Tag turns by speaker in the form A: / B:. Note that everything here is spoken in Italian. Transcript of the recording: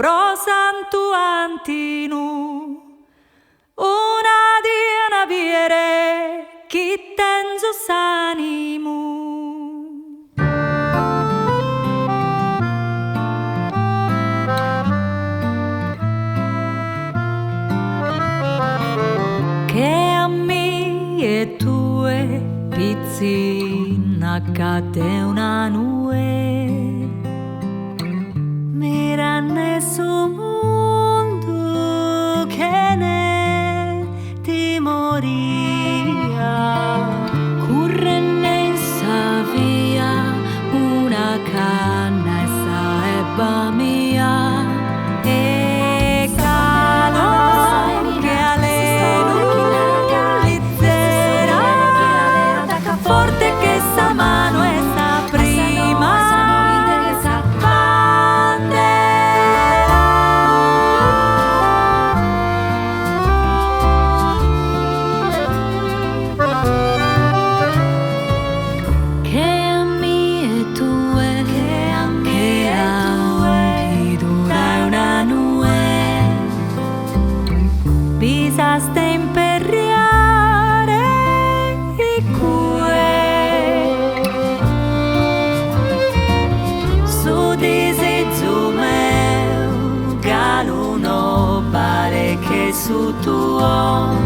A: pro santu antinu, una diana viere chi tenzo s'animu. Che a me e tue pizzina cade una nube, mira nel mondo che ne ti moria, corre nessa via una canna e sarebbe mia. Forte che sa mano e sa prima che a me e tue che a dura una nube pisaste imperriare i su tuo